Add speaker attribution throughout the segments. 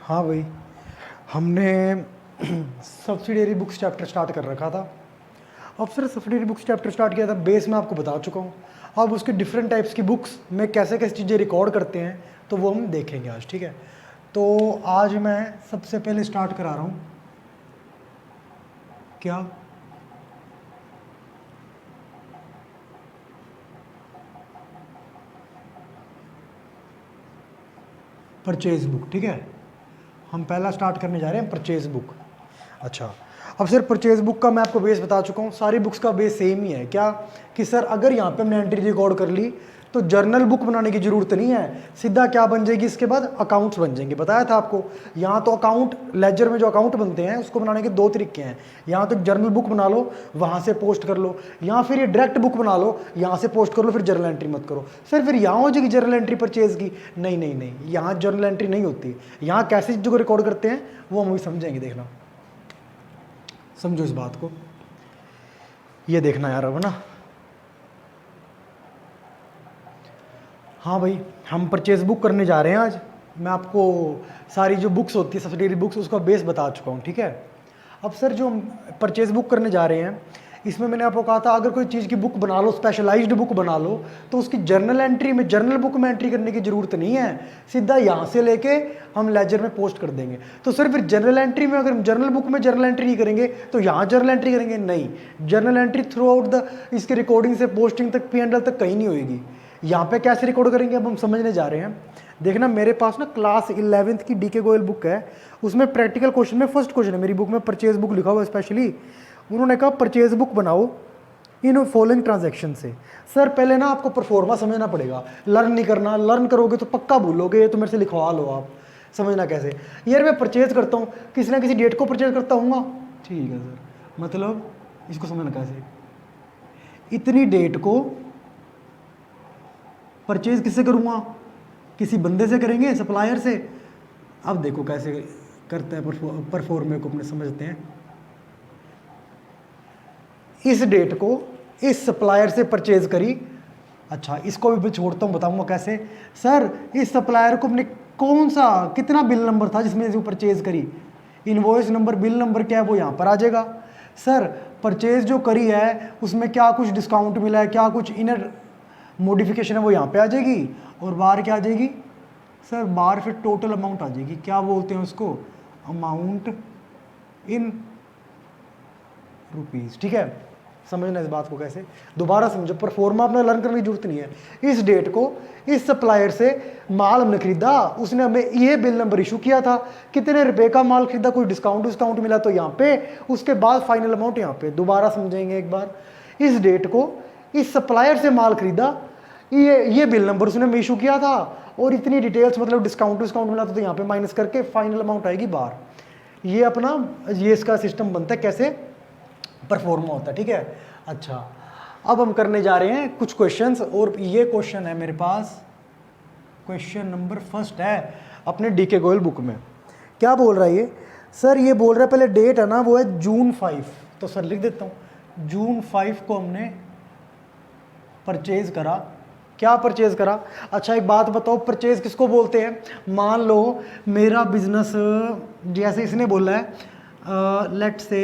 Speaker 1: हाँ भाई, हमने सब्सिडियरी बुक्स चैप्टर स्टार्ट कर रखा था। अब sir subsidiary books chapter start किया था, बेस मैं आपको बता चुका हूँ। अब उसके डिफरेंट टाइप्स की बुक्स में कैसे कैसे चीज़ें रिकॉर्ड करते हैं तो वो हम देखेंगे आज, ठीक है। तो आज मैं सबसे पहले स्टार्ट करा रहा हूँ क्या, परचेज बुक, ठीक है। हम पहला स्टार्ट करने जा रहे हैं परचेज बुक। अच्छा, अब सर परचेज बुक का मैं आपको बेस बता चुका हूँ, सारी बुक्स का बेस सेम ही है क्या, कि सर अगर यहाँ पे हमने एंट्री रिकॉर्ड कर ली तो जर्नल बुक बनाने की जरूरत नहीं है, सीधा क्या बन जाएगी इसके बाद अकाउंट्स बन जाएंगे। बताया था आपको, यहाँ तो अकाउंट लेजर में जो अकाउंट बनते हैं उसको बनाने के दो तरीके हैं। यहाँ तो जर्नल बुक बना लो, वहाँ से पोस्ट कर लो, या फिर ये डायरेक्ट बुक बना लो, यहाँ से पोस्ट कर लो, फिर जर्नल एंट्री मत करो। सर फिर यहाँ हो जाएगी जर्नल एंट्री परचेज की? नहीं नहीं नहीं, यहाँ जर्नल एंट्री नहीं होती। यहाँ कैसे चीज़ों को रिकॉर्ड करते हैं वो हम भी समझेंगे, देखना, समझो इस बात को। ये देखना यार अब ना, हाँ भाई हम परचेज बुक करने जा रहे हैं आज। मैं आपको सारी जो बुक्स होती है सब्सिडियरी बुक्स उसका बेस बता चुका हूँ, ठीक है। अब सर जो हम परचेज बुक करने जा रहे हैं इसमें मैंने आपको कहा था अगर कोई चीज़ की बुक बना लो, स्पेशलाइज्ड बुक बना लो, तो उसकी जर्नल एंट्री में, जर्नल बुक में एंट्री करने की जरूरत नहीं है, सीधा यहाँ से लेके हम लेजर में पोस्ट कर देंगे। तो सर फिर जर्नल एंट्री में, अगर जर्नल बुक में जर्नल एंट्री नहीं करेंगे तो यहाँ जर्नल एंट्री करेंगे? नहीं, journal entry through out the इसके रिकॉर्डिंग से पोस्टिंग तक, P&L तक कहीं नहीं होगी। यहाँ पे कैसे रिकॉर्ड करेंगे अब हम समझने जा रहे हैं। देखना मेरे पास ना क्लास 11th की DK गोयल बुक है, उसमें प्रैक्टिकल क्वेश्चन में फर्स्ट क्वेश्चन है, मेरी बुक में परचेज बुक लिखा हुआ है स्पेशली। उन्होंने कहा परचेज बुक बनाओ इन फॉलोइंग ट्रांजैक्शन से। सर पहले ना आपको परफॉर्मा समझना पड़ेगा, लर्न नहीं करना, लर्न करोगे तो पक्का भूलोगे, तो मेरे से लिखवा लो आप। समझना कैसे यार, मैं परचेज करता हूँ, किसी ना किसी डेट को परचेज करता हूँ, ठीक है सर, मतलब इसको समझना कैसे, इतनी डेट को परचेज किससे करूँगा, किसी बंदे से करेंगे, सप्लायर से। अब देखो कैसे करते हैं परफॉर्मे को अपने समझते हैं। इस डेट को इस सप्लायर से परचेज करी। अच्छा इसको भी मैं छोड़ता हूँ, बताऊंगा कैसे। सर इस सप्लायर को अपने कौन सा, कितना बिल नंबर था जिसमें जो परचेज करी, इनवॉइस नंबर, बिल नंबर क्या है वो यहाँ पर आ जाएगा। सर परचेज जो करी है उसमें क्या कुछ डिस्काउंट मिला है, क्या कुछ इनर मॉडिफिकेशन है वो यहाँ पे आ जाएगी, और बाहर क्या आ जाएगी सर, बाहर फिर टोटल अमाउंट आ जाएगी। क्या बोलते हैं उसको, अमाउंट इन रुपीज, ठीक है। समझना इस बात को कैसे, दोबारा समझो, परफॉर्मा अपना लर्न करने की जरूरत नहीं है। इस डेट को इस सप्लायर से माल हमने खरीदा, उसने हमें ये बिल नंबर इशू किया था, कितने रुपए का माल खरीदा, कोई डिस्काउंट मिला तो यहाँ पे, उसके बाद फाइनल अमाउंट यहाँ पे। दोबारा समझेंगे एक बार, इस डेट को इस सप्लायर से माल खरीदा, ये बिल नंबर उसने हमें इशू किया था, और इतनी डिटेल्स, मतलब डिस्काउंट मिला तो यहाँ पे माइनस करके फाइनल अमाउंट आएगी बाहर। ये अपना, ये इसका सिस्टम बनता है, कैसे परफॉर्मा होता है, ठीक है। अच्छा अब हम करने जा रहे हैं कुछ क्वेश्चंस, और ये क्वेश्चन है मेरे पास, क्वेश्चन नंबर फर्स्ट है अपने DK गोयल बुक में। क्या बोल रहा है ये सर, ये बोल रहा है पहले डेट है ना वो है June 5, तो सर लिख देता हूँ June 5 को हमने परचेज करा। क्या परचेज करा? अच्छा एक बात बताओ, परचेज किसको बोलते हैं? मान लो मेरा बिजनेस, जैसे इसने बोला है लेट से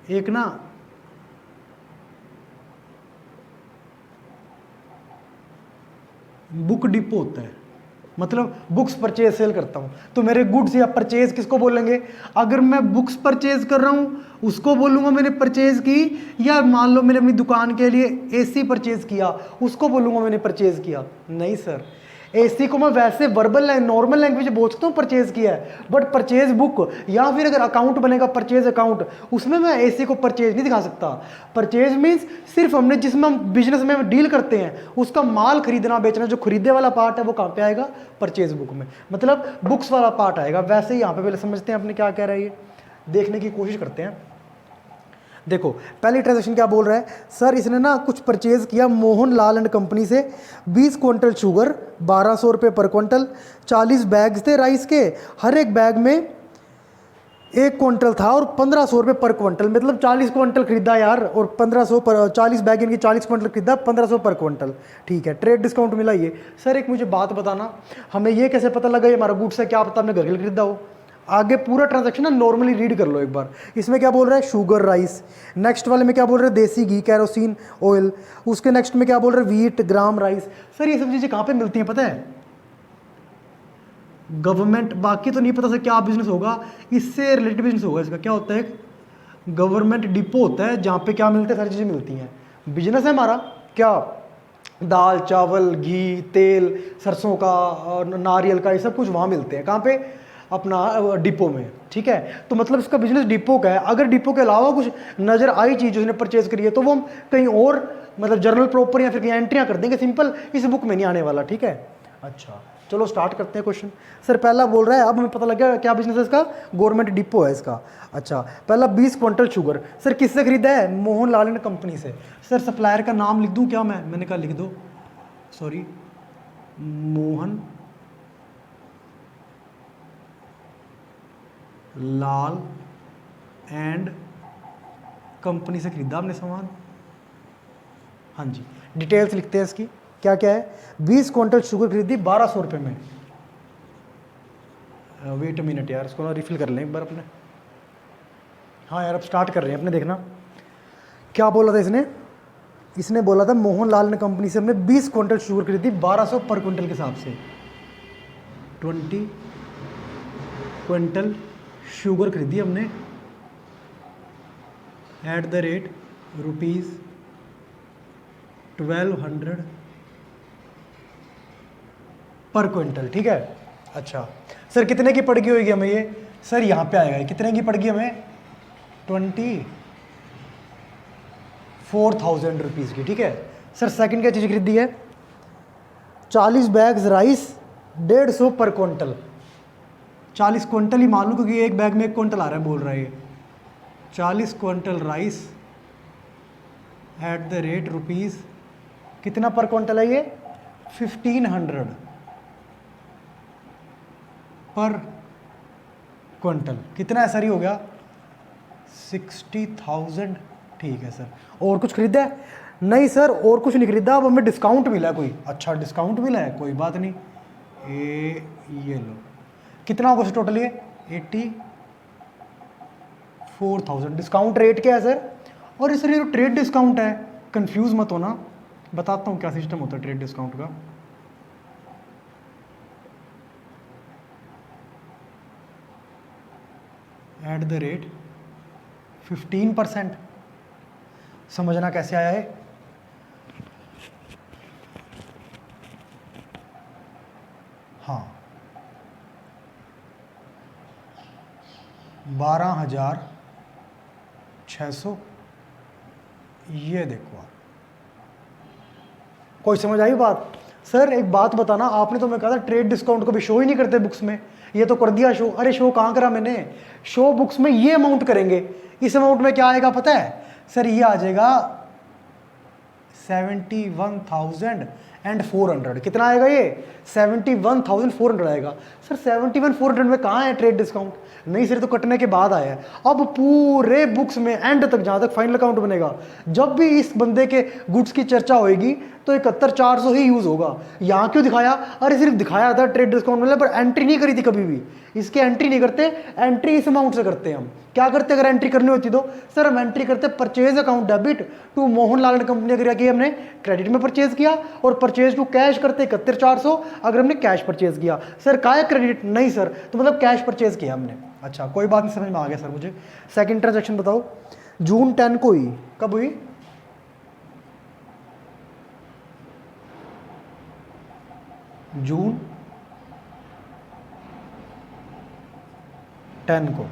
Speaker 1: एक ना बुक डिपो होता है, मतलब बुक्स परचेज सेल करता हूँ, तो मेरे गुड्स या परचेज किसको बोलेंगे? अगर मैं बुक्स परचेज कर रहा हूँ उसको बोलूँगा मैंने परचेज की, या मान लो मैंने अपनी दुकान के लिए AC परचेज किया उसको बोलूँगा मैंने परचेज किया? नहीं सर, AC को मैं वैसे वर्बल नॉर्मल लैंग्वेज बोल सकता हूँ परचेज किया है, बट परचेज बुक या फिर अगर अकाउंट बनेगा परचेज अकाउंट, उसमें मैं AC को परचेज नहीं दिखा सकता। परचेज मीन्स सिर्फ हमने जिसमें हम बिजनेस में डील करते हैं उसका माल खरीदना बेचना, जो खरीदे वाला पार्ट है वो कहाँ पे आएगा? परचेज बुक में, मतलब बुक्स वाला पार्ट आएगा। वैसे ही यहाँ पे पहले समझते हैं अपने क्या कह रहा है, ये देखने की कोशिश करते हैं। देखो पहली ट्रांजेक्शन क्या बोल रहा है सर, इसने ना कुछ परचेज किया मोहन लाल एंड कंपनी से, 20 क्विंटल शुगर, 1200 रुपये पर क्विंटल, 40 बैग्स थे राइस के, हर एक बैग में 1 क्विंटल था और 1500 रुपये पर क्विंटल, मतलब 40 क्विंटल खरीदा यार, और 1500 पर 40 बैग इनकी 40 क्विंटल खरीदा, 1500 पर क्विंटल। ठीक है, ट्रेड डिस्काउंट मिला ये। सर एक मुझे बात बताना, हमें ये कैसे पता लगा ये हमारा गुड्स है, क्या पता हमने घर के लिए खरीदा हो। आगे पूरा ट्रांजैक्शन ना नॉर्मली रीड कर लो एक बार। इसमें क्या बोल रहा है, शुगर राइस। नेक्स्ट वाले में क्या बोल रहे हैं, देसी घी, कैरोसिन ऑयल। उसके नेक्स्ट में क्या बोल रहे हैं, व्हीट, ग्राम राइस। सर ये सब चीज़ें कहाँ पे मिलती हैं पता है, गवर्नमेंट, बाकी तो नहीं पता सर क्या बिजनेस होगा, इससे रिलेटेड बिजनेस होगा इसका। क्या होता है, गवर्नमेंट डिपो होता है जहाँ पे क्या मिलता है, सारी चीज़ें मिलती हैं। बिजनेस है हमारा क्या, दाल चावल घी तेल सरसों का और नारियल का, ये सब कुछ वहाँ मिलते हैं। कहाँ पे, अपना डिपो में। ठीक है, तो मतलब इसका बिजनेस डिपो का है। अगर डिपो के अलावा कुछ नज़र आई चीज़ जो उसने परचेज करी है तो वो हम कहीं और, मतलब जर्नल प्रॉपर या फिर कहीं एंट्रियाँ कर देंगे, सिंपल, इस बुक में नहीं आने वाला। ठीक है, अच्छा चलो स्टार्ट करते हैं क्वेश्चन। सर पहला बोल रहा है, अब हमें पता लग गया क्या बिजनेस है इसका, गवर्नमेंट डिपो है इसका। अच्छा, पहला 20 क्विंटल शुगर। सर किससे खरीदा है, मोहन लाल एंड कंपनी से। सर सप्लायर का नाम लिख दूं क्या, मैंने कहा लिख दो, sorry, Mohan Lal and company से खरीदा हमने सामान। हाँ जी, डिटेल्स लिखते हैं इसकी, क्या क्या है। 20 क्विंटल शुगर खरीदी 1200 रुपये में। वेट अ मिनट यार, इसको ना रिफिल कर लें एक बार अपने। हाँ यार अब स्टार्ट कर रहे हैं अपने, देखना क्या बोला था इसने। इसने बोला था मोहन लाल ने कंपनी से हमने 20 क्विंटल शुगर खरीदी 1200 पर क्विंटल के हिसाब से। 20 क्विंटल शुगर खरीदी हमने एट द रेट ₹1200 पर क्विंटल। ठीक है, अच्छा सर कितने की पड़ गई होगी हमें ये, सर यहाँ पे आएगा, कितने की पड़ गई हमें, 24,000 रुपीज़ की। ठीक है सर, सेकंड क्या चीज़ खरीदी है, 40 बैग्स राइस 150 पर क्विंटल। 40 क्विंटल ही मान लो क्योंकि एक बैग में 1 क्विंटल आ रहा है, बोल रहा है ये। 40 quintal rice at the rate rupees, कितना पर क्विंटल है ये, 1500 पर क्विंटल। कितना है सर, ही हो गया 60,000। ठीक है सर, और कुछ खरीदा है, नहीं सर और कुछ नहीं खरीदा, अब हमें डिस्काउंट मिला है कोई। अच्छा डिस्काउंट मिला है, कोई बात नहीं, ये लो, कितना होगा टोटल ये, 84,000। डिस्काउंट रेट क्या है सर, और सर ये ट्रेड डिस्काउंट है, कंफ्यूज मत होना, बताता हूँ क्या सिस्टम होता है ट्रेड डिस्काउंट का। एट द रेट 15%, समझना कैसे आया है, हाँ 12,600, ये देखो आप, कोई समझ आई बात। सर एक बात बताना, आपने तो मैं कहा था ट्रेड डिस्काउंट को भी शो ही नहीं करते बुक्स में, ये तो कर दिया शो। अरे शो कहाँ करा मैंने, शो बुक्स में ये अमाउंट करेंगे, इस अमाउंट में क्या आएगा पता है सर, ये आ जाएगा 71,400। कितना आएगा ये, 71,400 आएगा। सर 71,400 में कहाँ है ट्रेड डिस्काउंट, नहीं सर तो कटने के बाद आया है। अब पूरे बुक्स में एंड तक जहाँ तक फाइनल अकाउंट बनेगा, जब भी इस बंदे के गुड्स की चर्चा होएगी तो 71,400 ही यूज होगा। यहाँ क्यों दिखाया, अरे सिर्फ दिखाया था ट्रेड डिस्काउंट में, पर एंट्री नहीं करी थी कभी भी, इसकी एंट्री नहीं करते, एंट्री इस अमाउंट से करते हैं हम। क्या करते अगर एंट्री करनी होती तो, सर हम एंट्री करते purchase account debit to Mohan Lal company, अगर किया हमने क्रेडिट में परचेज किया, और परचेज टू कैश करते 71,400 अगर हमने कैश परचेज किया। सर का है क्रेडिट, नहीं सर, तो मतलब कैश परचेज किया हमने। अच्छा कोई बात नहीं, समझ में आ गया सर मुझे। सेकंड ट्रांजैक्शन बताओ, जून 10 को हुई, कब हुई, जून 10 को।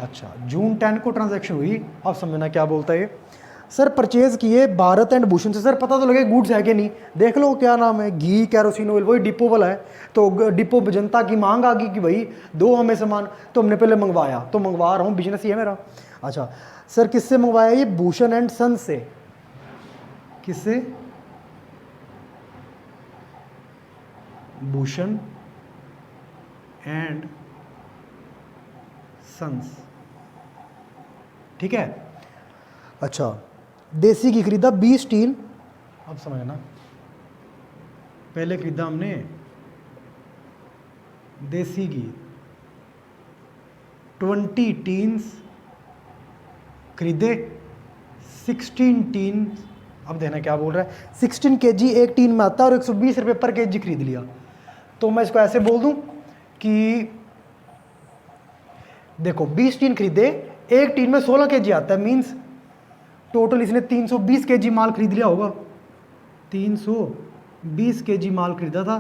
Speaker 1: अच्छा जून 10 को ट्रांजैक्शन हुई, अब समझना क्या बोलता है ये। सर परचेज किए भारत एंड भूषण से, सर पता तो लगे गुड्स है कि नहीं, देख लो क्या नाम है, घी कैरोसिन ऑयल, वही डिपो वाला है। तो डिपो जनता की मांग आ गई कि भाई दो हमें सामान, तो हमने पहले मंगवाया, तो मंगवा रहा हूँ, बिजनेस ही है मेरा। अच्छा सर किससे मंगवाया ये, भूषण एंड सन से। किससे, भूषण एंड सन्स, ठीक है। अच्छा, देसी घी खरीदा 20 टीन, अब समझना, पहले खरीदा हमने देसी घी 20 टीन्स खरीदे, 16 टीन, अब देना क्या बोल रहा है, 16 केजी एक टीन में आता है और 120 रुपये पर केजी खरीद लिया। तो मैं इसको ऐसे बोल दूं कि देखो 20 टीन खरीदे, एक टीन में 16 केजी आता है, मींस टोटल इसने 320 केजी माल खरीद लिया होगा। 320 केजी माल खरीदा था,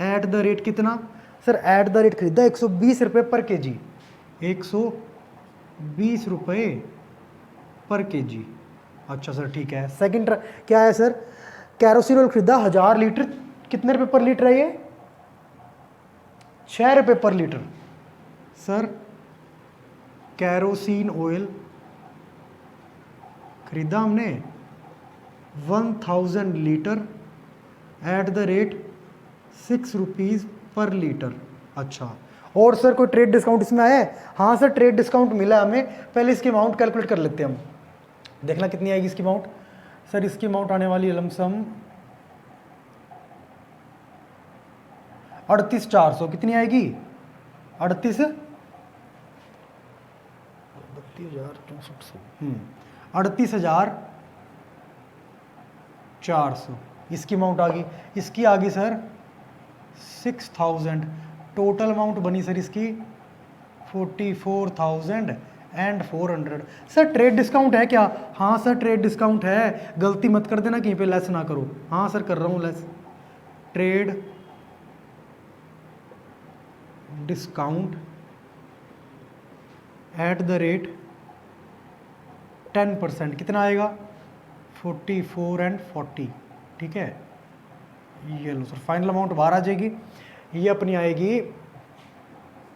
Speaker 1: एट द रेट कितना सर, एट द रेट खरीदा 120 रुपये पर केजी, 120 रुपये पर केजी। अच्छा सर ठीक है। सेकंड क्या है सर, कैरोसिन ऑयल खरीदा 1000 लीटर, कितने रुपए पर लीटर है ये, 6 रुपये पर लीटर। सर कैरोसिन ऑयल खरीदा हमने 1000 litre at the rate 6 rupees पर लीटर। अच्छा, और सर कोई ट्रेड डिस्काउंट इसमें आया है? हाँ सर ट्रेड डिस्काउंट मिला हमें, पहले इसकी अमाउंट कैलकुलेट कर लेते हैं हम, देखना कितनी आएगी इसकी अमाउंट। सर इसकी अमाउंट आने वाली है लमसम 38,400, कितनी आएगी 38,400, 38,400 इसकी अमाउंट आ गई। इसकी आ गई सर 6,000, टोटल अमाउंट बनी सर इसकी 44,400। सर ट्रेड डिस्काउंट है क्या? हाँ सर ट्रेड डिस्काउंट है, गलती मत कर देना कहीं पे लेस ना करो। हाँ सर कर रहा हूँ less, trade discount at the rate 10%, कितना आएगा 44 and 40, ठीक है। ये लो सर फाइनल अमाउंट बाहर आ जाएगी, ये अपनी आएगी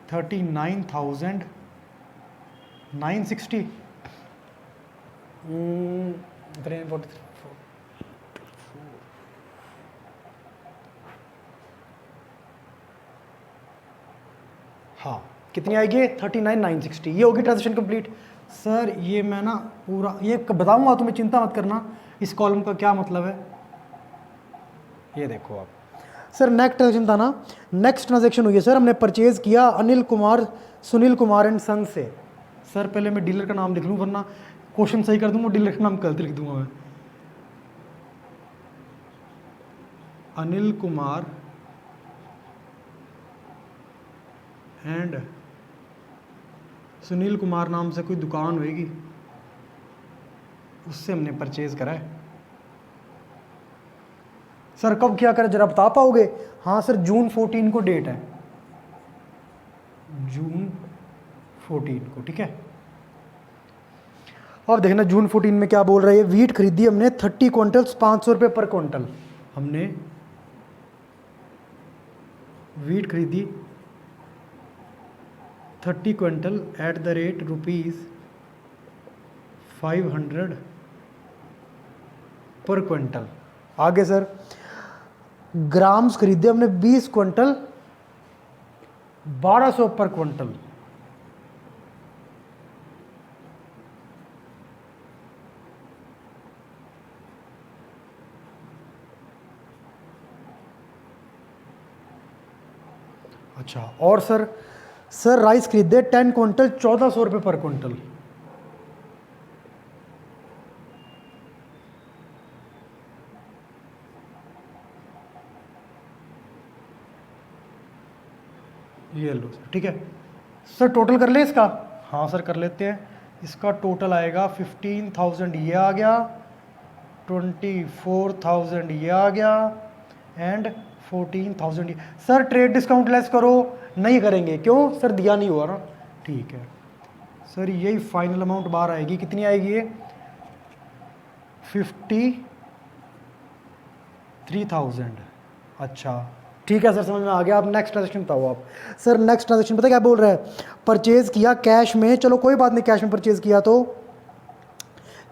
Speaker 1: 39,960। हाँ कितनी आएगी 39,960, ये होगी ट्रांजेक्शन कंप्लीट। सर ये मैं ना पूरा ये बताऊंगा, तुम्हें चिंता मत करना इस कॉलम का क्या मतलब है। ये देखो आप सर नेक्स्ट ट्रांजेक्शन था ना, नेक्स्ट ट्रांजेक्शन हुई है सर, हमने परचेज किया अनिल कुमार सुनील कुमार एंड सन से। सर पहले मैं डीलर का नाम लिख लूँ वरना क्वेश्चन सही कर दूंगा, डीलर का नाम गलत लिख दूंगा मैं। अनिल कुमार एंड सुनील कुमार नाम से कोई दुकान होगी, उससे हमने परचेज करा है। सर कब क्या करें जरा बता पाओगे? हाँ सर जून 14 को डेट है, जून 14 को, ठीक है। अब देखना जून 14 में क्या बोल रहा है, वीट खरीदी हमने 30 क्विंटल्स 500 रुपये पर क्विंटल। हमने वीट खरीदी 30 क्विंटल एट द रेट ₹500 पर क्विंटल। आगे सर ग्राम्स खरीदे हमने 20 क्विंटल 1200 पर क्विंटल। अच्छा और सर राइस खरीदे 10 क्विंटल 1400 रुपये पर क्विंटल। ये लो सर, ठीक है। सर टोटल कर ले इसका? हाँ सर कर लेते हैं। इसका टोटल आएगा 15,000 ये आ गया, 24,000 ये आ गया एंड 14,000 ये। सर ट्रेड डिस्काउंट लेस करो, नहीं करेंगे, क्यों सर दिया नहीं हुआ ना, ठीक है। सर यही फाइनल अमाउंट बाहर आएगी, कितनी आएगी ये 53,000। अच्छा ठीक है सर समझ में आ गया। आप नेक्स्ट ट्रांजेक्शन बताओ आप। सर नेक्स्ट ट्रांजेक्शन पता क्या बोल रहा है, परचेज किया कैश में, चलो कोई बात नहीं कैश में परचेज किया तो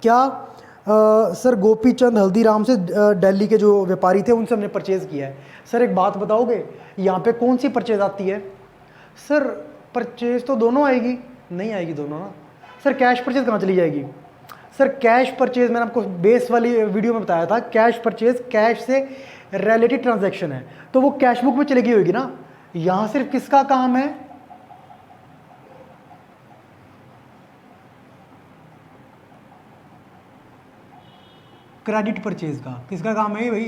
Speaker 1: क्या सर गोपी चंद हल्दीराम से दिल्ली के जो व्यापारी थे उनसे हमने परचेज़ किया है। सर एक बात बताओगे यहाँ पे कौन सी परचेज आती है? सर परचेज तो दोनों आएगी, नहीं आएगी दोनों ना सर। कैश परचेज कहाँ चली जाएगी सर? कैश परचेज मैंने आपको बेस वाली वीडियो में बताया था, कैश परचेज कैश से रिलेटेड ट्रांजैक्शन है, तो वो कैश बुक में चली गई होगी ना। यहां सिर्फ किसका काम है? क्रेडिट परचेज का। किसका काम है ये भाई?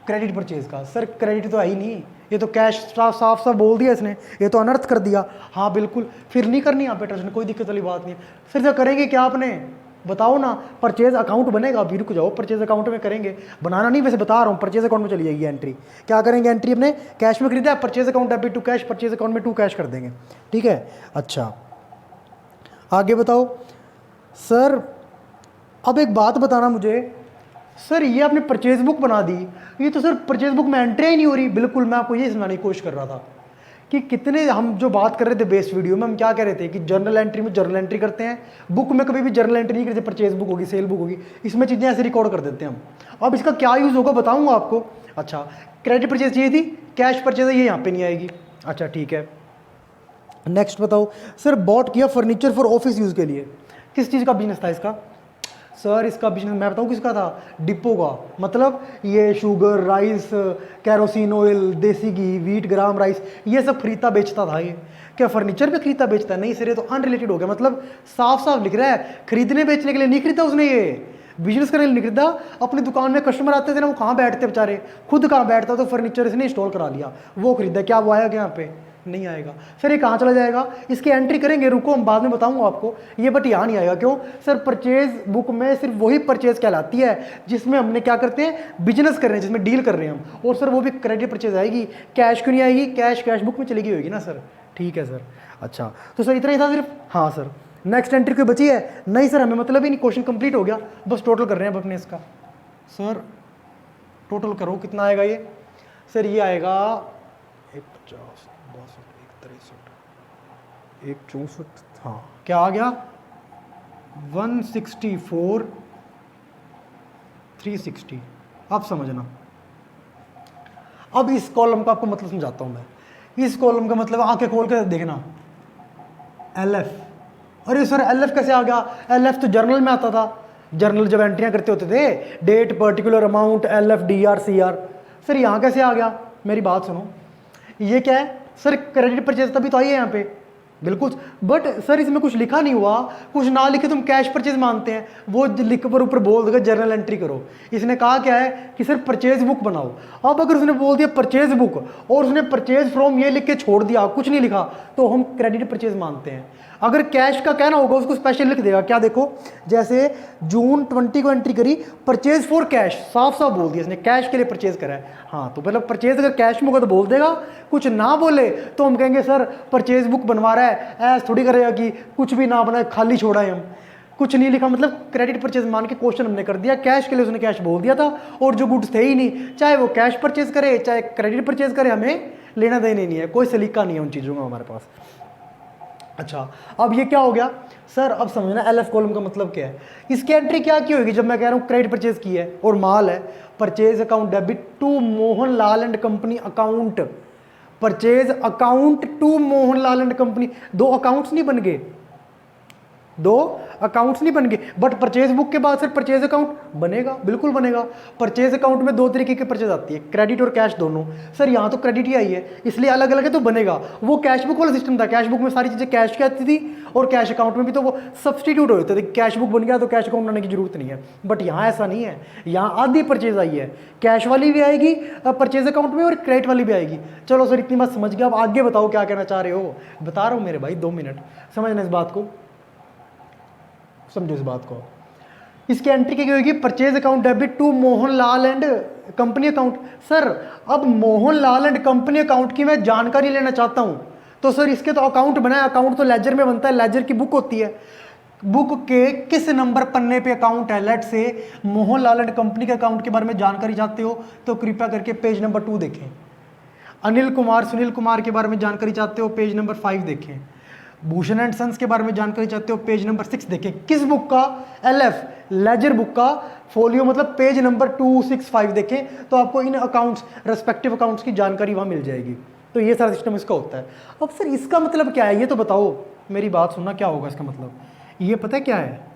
Speaker 1: क्रेडिट परचेज का। सर क्रेडिट तो है ही नहीं, ये तो कैश साफ साफ बोल दिया इसने, ये तो अनर्थ कर दिया। हाँ बिल्कुल, फिर नहीं करनी यहाँ पे ट्रांजेक्शन, कोई दिक्कत वाली बात नहीं है। फिर जो करेंगे क्या आपने बताओ ना? परचेज अकाउंट बनेगा, अभी रुक जाओ, परचेज अकाउंट में करेंगे, बनाना नहीं वैसे बता रहा हूँ, परचेज अकाउंट में चली जाएगी एंट्री। क्या करेंगे? एंट्री अपने कैश में खरीदा, purchase account debit to cash, purchase account में टू कैश कर देंगे, ठीक है। अच्छा आगे बताओ सर। अब एक बात बताना मुझे सर, ये आपने परचेज बुक बना दी, ये तो सर परचेज बुक में एंट्री ही नहीं हो रही। बिल्कुल, मैं आपको ये समझाने की कोशिश कर रहा था कि कितने हम जो बात कर रहे थे बेस वीडियो में, हम क्या कह रहे थे कि जर्नल एंट्री में जर्नल एंट्री करते हैं, बुक में कभी भी जर्नल एंट्री नहीं करते। परचेज बुक होगी, सेल बुक होगी, इसमें चीज़ें ऐसे रिकॉर्ड कर देते हैं हम। अब इसका क्या यूज़ होगा बताऊंगा आपको। अच्छा, क्रेडिट परचेज चाहिए थी, कैश परचेज है, ये यहाँ पे नहीं आएगी। अच्छा ठीक है, नेक्स्ट बताओ सर। बॉट किया फर्नीचर फॉर ऑफिस यूज़ के लिए, किस चीज़ का बिजनेस था इसका? सर इसका बिजनेस मैं बताऊँ किसका था? डिपो का। मतलब ये शुगर, राइस, कैरोसिन ऑयल, देसी घी, व्हीट, ग्राम राइस, ये सब खरीदता बेचता था। ये क्या फर्नीचर पे खरीदता बेचता है? नहीं सर, ये तो अनरिलेटेड हो गया। मतलब साफ साफ लिख रहा है खरीदने बेचने के लिए नहीं खरीदा उसने, ये बिजनेस करने के लिए नहीं खरीदा। अपनी दुकान में कस्टमर आते थे ना, वो कहाँ बैठते बेचारे, खुद कहाँ बैठता, तो फर्नीचर इसने इंस्टॉल करा लिया, वो खरीदा। क्या वो आएगा यहाँ पे? नहीं आएगा। सर ये कहाँ चला जाएगा? इसकी एंट्री करेंगे, रुको हम बाद में बताऊंगा आपको ये, बट यहाँ नहीं आएगा। क्यों सर? परचेज बुक में सिर्फ वही परचेज कहलाती है जिसमें हमने क्या करते हैं, बिजनेस कर रहे हैं, जिसमें डील कर रहे हैं हम। और सर वो भी क्रेडिट परचेज आएगी, कैश क्यों नहीं आएगी? कैश कैश बुक में चली गई होगी ना सर। ठीक है सर। अच्छा तो सर इतना ही था सिर्फ? हाँ सर। नेक्स्ट एंट्री कोई बची है? नहीं सर, हमें मतलब ही नहीं, क्वेश्चन कंप्लीट हो गया, बस टोटल कर रहे हैं अब अपने इसका। सर टोटल करो कितना आएगा ये? सर ये आएगा 150, 164, हाँ क्या आ गया? 164, 360। अब समझना, अब इस कॉलम का आपको मतलब समझाता हूं मैं। इस कॉलम का मतलब आंखें खोल के देखना, LF। अरे सर LF कैसे आ गया? LF तो जर्नल में आता था, जर्नल जब एंट्रियां करते होते थे, date, particular amount, LF, DR, CR। Sir यहाँ कैसे आ गया? मेरी बात सुनो, ये क्या है सर? क्रेडिट परचेज तभी तो आई है यहाँ पे, बिल्कुल। बट सर इसमें कुछ लिखा नहीं हुआ, कुछ ना लिखे तुम कैश परचेज मानते हैं, वो लिख पर ऊपर बोल देगा जर्नल एंट्री करो। इसने कहा क्या है कि सर परचेज बुक बनाओ। अब अगर उसने बोल दिया परचेज बुक और उसने परचेज फ्रॉम ये लिख के छोड़ दिया, कुछ नहीं लिखा, तो हम क्रेडिट परचेज मानते हैं। अगर कैश का कहना होगा उसको स्पेशल लिख देगा। क्या देखो, जैसे जून 20 को एंट्री करी, परचेज फॉर कैश, साफ साफ बोल दिया इसने, कैश के लिए परचेज करा है। हाँ तो मतलब परचेज अगर कैश में होगा तो बोल देगा, कुछ ना बोले तो हम कहेंगे सर परचेज बुक बनवा रहा है। ऐसा थोड़ी करेगा कि कुछ भी ना बनाए, खाली छोड़ा है, हम कुछ नहीं लिखा, मतलब क्रेडिट परचेज मान के क्वेश्चन हमने कर दिया। कैश के लिए उसने कैश बोल दिया था, और जो गुड्स थे ही नहीं, चाहे वो कैश परचेज करे चाहे क्रेडिट परचेज करे, हमें लेना देना नहीं है, कोई सलीका नहीं है उन चीज़ों का हमारे पास। अच्छा अब ये क्या हो गया सर? अब समझना LF कॉलम का मतलब क्या है। इसकी एंट्री क्या की होगी जब मैं कह रहा हूँ क्रेडिट परचेज की है और माल है? Purchase account debit to Mohan Lal and company account, purchase account to Mohan Lal and company. दो अकाउंट्स नहीं बन गए, दो अकाउंट्स नहीं बन गए, बट परचेज बुक के बाद सर परचेज अकाउंट बनेगा, बिल्कुल बनेगा। परचेज अकाउंट में दो तरीके की परचेज आती है, क्रेडिट और कैश दोनों। सर यहाँ तो क्रेडिट ही आई है, इसलिए अलग अलग है तो बनेगा। वो कैश बुक वाला सिस्टम था, कैश बुक में सारी चीज़ें कैश की आती थी और कैश अकाउंट में भी, तो वो सब्सटीट्यूट होते थे। कैश बुक बन गया तो कैश अकाउंट आने की जरूरत नहीं है। बट यहाँ ऐसा नहीं है, यहाँ आधी परचेज आई है, कैश वाली भी आएगी परचेज अकाउंट में और क्रेडिट वाली भी आएगी। चलो सर इतनी बात समझ गया, अब आगे बताओ क्या कहना चाह रहे हो? बता रहा हूँ मेरे भाई, 2 मिनट समझना इस बात को, समझो इस बात को। इसकी एंट्री क्या होगी? Purchase account debit to Mohan Lal and company account. Sir अब Mohan Lal and company account की मैं जानकारी लेना चाहता हूं, तो सर इसके तो अकाउंट बनाए, अकाउंट तो लेजर में बनता है, लेजर की बुक होती है। बुक के किस नंबर पन्ने पे अकाउंट है? लेट से मोहन लाल एंड कंपनी के अकाउंट के बारे में जानकारी चाहते हो तो कृपया करके पेज नंबर 2 देखें। अनिल कुमार, सुनील कुमार के बारे में जानकारी चाहते हो, पेज नंबर 5 देखें। भूषण एंड सन्स के बारे में जानकारी चाहते हो, पेज नंबर 6 देखें। किस बुक का? LF लेजर बुक का फोलियो, मतलब पेज नंबर 265 देखें, तो आपको इन अकाउंट्स, रेस्पेक्टिव अकाउंट्स की जानकारी वहां मिल जाएगी। तो ये सारा सिस्टम इसका होता है। अब सर इसका मतलब क्या है, ये तो बताओ, मेरी बात सुनना, क्या होगा इसका मतलब? ये पता है क्या है?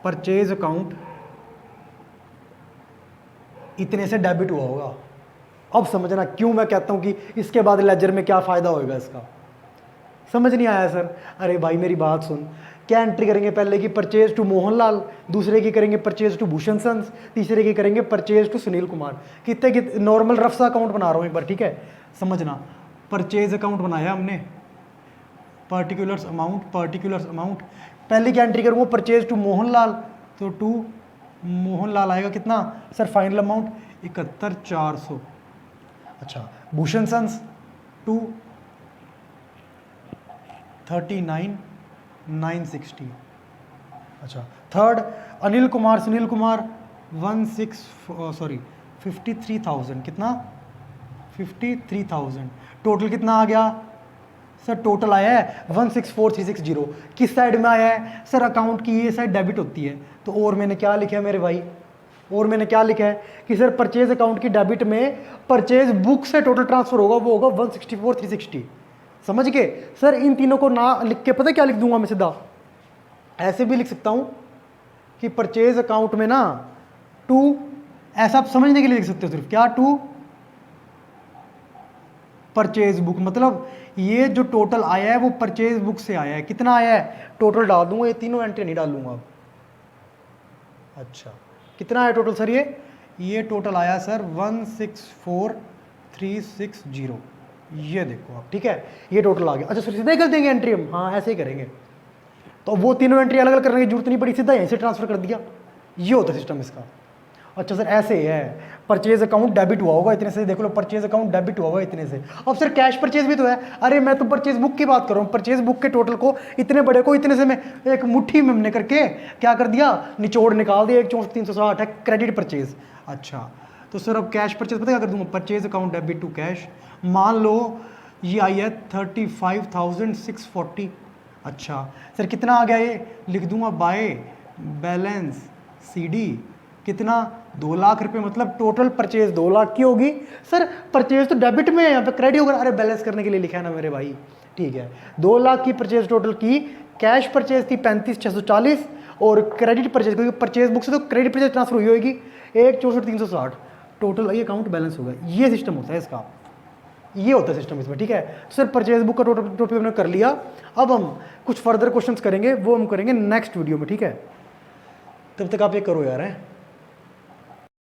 Speaker 1: परचेज अकाउंट इतने से डेबिट हुआ होगा। अब समझना क्यों मैं कहता हूं कि इसके बाद लेजर में क्या फायदा होगा इसका। समझ नहीं आया सर? अरे भाई मेरी बात सुन, क्या एंट्री करेंगे पहले की परचेज टू मोहनलाल, दूसरे की करेंगे परचेज टू भूषण सन्स, तीसरे की करेंगे परचेज टू सुनील कुमार। कितने की नॉर्मल रफ सा अकाउंट बना रहा हूं एक बार, ठीक है? समझना, परचेज अकाउंट बनाया हमने, पर्टिकुलर्स अमाउंट, पहले की एंट्री करूंगा परचेज टू मोहनलाल, तो टू मोहनलाल आएगा कितना सर? Final amount 71,400। अच्छा, भूषण सन्स टू 39,960। अच्छा, थर्ड अनिल कुमार सुनील कुमार 53,000। कितना? 53,000। टोटल कितना आ गया सर? टोटल आया है 164360। किस साइड में आया है सर? अकाउंट की ये साइड डेबिट होती है। तो और मैंने क्या लिखा है मेरे भाई? और मैंने क्या लिखा है कि सर परचेज अकाउंट की डेबिट में परचेज बुक से टोटल ट्रांसफर होगा, वो होगा 164,360। समझ गए सर? इन तीनों को ना लिख के पता क्या लिख दूंगा मैं? सीधा ऐसे भी लिख सकता हूं कि परचेज अकाउंट में ना टू, ऐसा आप समझने के लिए लिख सकते हो सिर्फ, क्या? टू परचेज बुक, मतलब ये जो टोटल आया है वो परचेज बुक से आया है। कितना आया है? टोटल डाल दूंगा, ये तीनों एंट्री नहीं डालूंगा अब। अच्छा, कितना आया टोटल सर? ये टोटल आया सर 164,360। ये देखो आप, ठीक है? ये टोटल आ गया। अच्छा सर सीधा ही कर देंगे एंट्री हम? हाँ ऐसे ही करेंगे। तो वो तीनों एंट्री अलग अलग करने की जरूरत नहीं पड़ी, सीधा यहीं से ट्रांसफर कर दिया। ये होता है सिस्टम इसका। अच्छा सर ऐसे ही है, परचेज अकाउंट डेबिट हुआ होगा इतने से, देख लो परचेज अकाउंट डेबिट हुआ होगा इतने से। अब सर कैश परचेज भी तो है। अरे मैं तो परचेज बुक की बात कर रहा हूँ, परचेज बुक के टोटल को इतने बड़े को इतने से मैं एक मुट्ठी में हमने करके क्या कर दिया? निचोड़ निकाल दिया। 164,360 है क्रेडिट परचेज। अच्छा तो सर अब कैश परचेज पता क्या कर दूंगा? Purchase account debit to cash. मान लो ये आई है 35,640। अच्छा सर कितना आ गया? ये लिख दूंगा बाय बैलेंस CD। कितना? 2 लाख रुपए, मतलब टोटल परचेज 2 लाख की होगी। सर परचेज तो डेबिट में है, यहाँ पे क्रेडिट होगा। अरे बैलेंस करने के लिए लिखा है ना मेरे भाई, ठीक है? 2 लाख की परचेज टोटल की। कैश परचेज थी 35,640 और क्रेडिट परचेज, क्योंकि परचेज बुक से तो क्रेडिट परचेज ट्रांसफर हुई होगी, 1,64,360। टोटल ये अकाउंट बैलेंस होगा। ये सिस्टम होता है इसका, ये होता है सिस्टम इसमें, ठीक है? सर परचेज बुक का टोटल टॉपिक हमने कर लिया। अब हम कुछ फर्दर क्वेश्चंस करेंगे, वो हम करेंगे नेक्स्ट वीडियो में, ठीक है? तब तक आप ये करो यार, है